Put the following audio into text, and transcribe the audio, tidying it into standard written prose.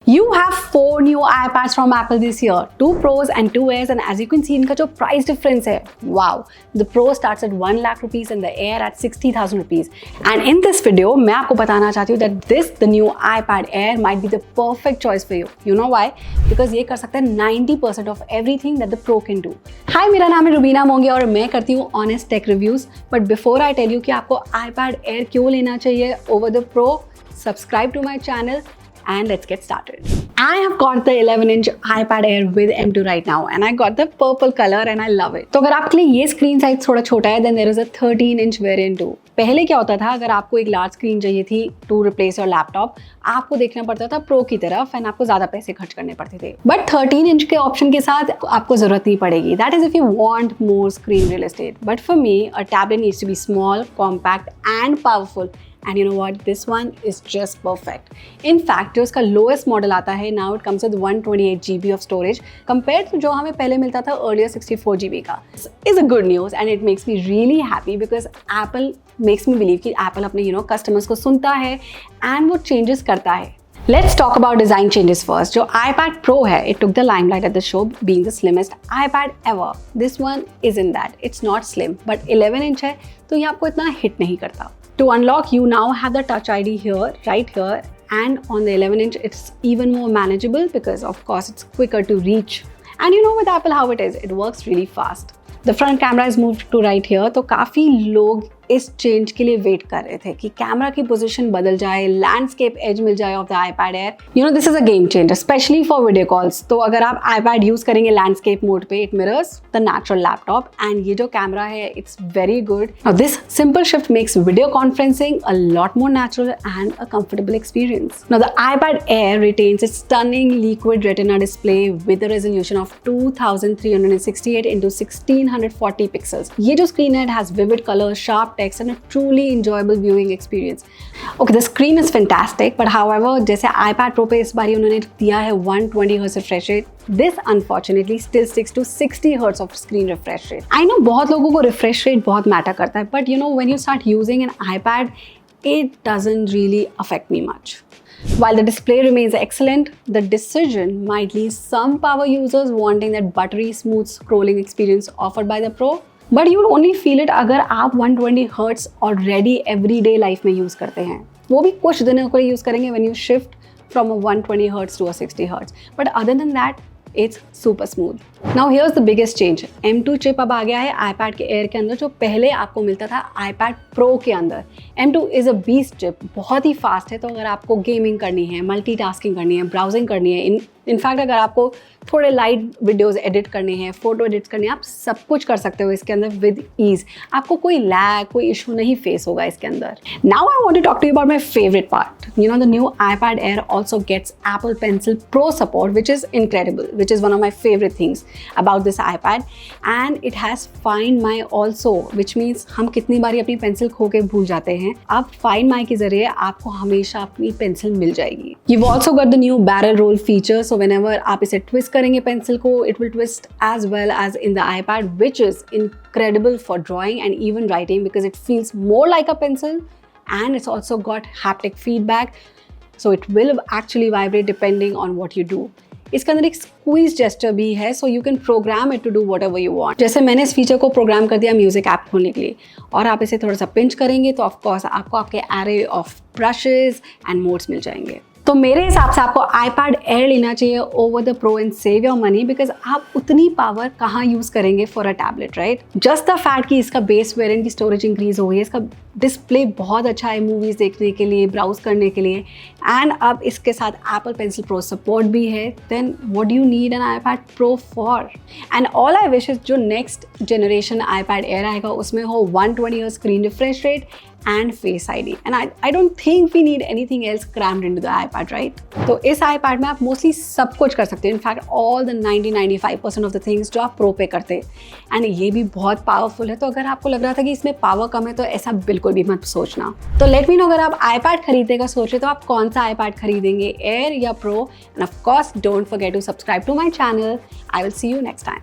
You have 4 new iPads from Apple this year, 2 Pros and 2 Airs, and as you can see इनका जो price difference है, wow! The Pro starts at 1 lakh rupees and the Air at 60,000 rupees. And in this video, मैं आपको बताना चाहती हूँ that the new iPad Air might be the perfect choice for you. You know why? Because ये कर सकता है 90% of everything that the Pro can do. Hi, मेरा नाम है रुबीना मोंगे और मैं करती हूँ Honest Tech Reviews. But before I tell you कि आपको iPad Air क्यों लेना चाहिए over the Pro, subscribe to my channel. And let's get started. I have got the 11-inch iPad Air with M2 right now and I got the purple color and I love it. तो अगर आपके लिए ये screen size थोड़ा छोटा है then there is a 13-inch variant too. पहले क्या होता था, अगर आपको एक लार्ज स्क्रीन चाहिए थी टू रिप्लेस योर लैपटॉप, आपको देखना पड़ता था प्रो की तरफ एंड आपको ज़्यादा पैसे खर्च करने पड़ते थे. बट 13-inch के ऑप्शन के साथ आपको ज़रूरत नहीं पड़ेगी. That is if you want more screen real estate. But for me a tablet needs to be small, compact and powerful. And you know what? This one is just perfect. In fact, जो इसका lowest model आता है now it comes with 128 GB of storage compared to जो हमें पहले मिलता था earlier 64 GB का. Is a good news and it makes me really happy because Apple makes me believe कि Apple अपने customers को सुनता है and वो changes करता है. Let's talk about design changes first. जो iPad Pro है, it took the limelight at the show being the slimmest iPad ever. This one isn't that. It's not slim, but 11-inch है तो ये आपको इतना hit नहीं करता. To unlock, you now have the Touch ID here, right here, and on the 11-inch, it's even more manageable because, of course, it's quicker to reach. And you know with Apple how it is, it works really fast. The front camera is moved to right here, तो काफ़ी लोग इस change के लिए wait कर रहे थे कि कैमरा की पोजीशन बदल जाए, लैंडस्केप एज मिल जाए of the iPad Air. This is a game changer specially for video calls. तो अगर आप iPad यूज करेंगे लैंडस्केप मोड पे, it mirrors the natural laptop and ये जो कैमरा है it's very good. Now this simple shift makes video conferencing a lot more natural and a comfortable experience. Now the iPad Air retains its stunning liquid retina display with a resolution of 2368 into 1640 pixels. ये जो screen है, it has vivid color, sharp text and a truly enjoyable viewing experience. Okay, the screen is fantastic, but however, जैसे iPad Pro पे इस बारी उन्होंने दिया है 120 Hz refresh rate, this unfortunately still sticks to 60 Hz of screen refresh rate. I know बहुत लोगों को refresh rate बहुत matter करता है, but when you start using an iPad, it doesn't really affect me much. While the display remains excellent, the decision might leave some power users wanting that buttery smooth scrolling experience offered by the Pro. But you will only feel it अगर आप 120 Hz already everyday life में use करते हैं. वो भी कुछ दिनों के लिए यूज़ करेंगे when you shift from a 120 Hz to a 60 Hz. But other than that, it's super smooth. Now here's the biggest change. M2 chip अब आ गया है iPad के Air के अंदर, जो पहले आपको मिलता था iPad Pro के अंदर. M2 is a beast chip, बहुत ही फास्ट है. तो अगर आपको गेमिंग करनी है, मल्टीटास्किंग करनी है, ब्राउजिंग करनी है, इनफैक्ट अगर आपको थोड़े लाइट वीडियोस एडिट करने हैं, फोटो एडिट करने हैं, आप सब कुछ कर सकते हो इसके अंदर विद ईज. आपको कोई लैग, कोई इशू नहीं फेस होगा इसके अंदर. Now I want to talk to you about my favourite part. The new iPad Air also gets Apple Pencil Pro support, which is incredible, which is one of my favorite things about this iPad. And it has Find My also, which means हम कितनी बारी अपनी pencil खो के भूल जाते हैं, अब Find My के जरिए आपको हमेशा अपनी पेंसिल मिल जाएगी. You've also got the new barrel roll feature, so whenever आप इसे ट्विस्ट करेंगे पेंसिल को, it will twist as well as in the iPad, which is incredible for drawing and even writing because it feels more like a pencil and it's also got haptic feedback, so it will actually vibrate depending on what you do. इसके अंदर एक squeeze gesture भी है, so you can program it to do whatever you want. जैसे मैंने इस feature को programme कर दिया म्यूजिक ऐप खोलने के लिए, और आप इसे थोड़ा सा पिंच करेंगे तो ऑफकोर्स आपको आपके array of brushes and modes मिल जाएंगे. तो मेरे हिसाब से आपको iPad Air लेना चाहिए over the Pro and save your money, because आप उतनी पावर कहाँ यूज़ करेंगे for a tablet, right? Just the fact कि इसका बेस वेरिएंट की स्टोरेज इंक्रीज हो गई है, इसका डिस्प्ले बहुत अच्छा है मूवीज़ देखने के लिए, ब्राउज करने के लिए, एंड अब इसके साथ Apple Pencil Pro सपोर्ट भी है. Then what do you need an iPad Pro for? And all I wish is जो नेक्स्ट जनरेशन iPad Air आएगा उसमें हो 120 Hz screen refresh rate and Face ID. And I don't think we need anything else crammed into the iPad, right? तो इस iPad में आप mostly सब कुछ कर सकते हैं. In fact all the 90-95% of the things जो आप प्रो पे करते हैं. एंड ये भी बहुत पावरफुल है. तो अगर आपको लग रहा था कि इसमें पावर कम है तो ऐसा बिल्कुल भी मत सोचना. तो लेट मी नो अगर आप iPad खरीदने का सोच रहे तो आप कौन सा iPad खरीदेंगे, Air या Pro? And of course don't forget to subscribe to my channel. I will see you next time.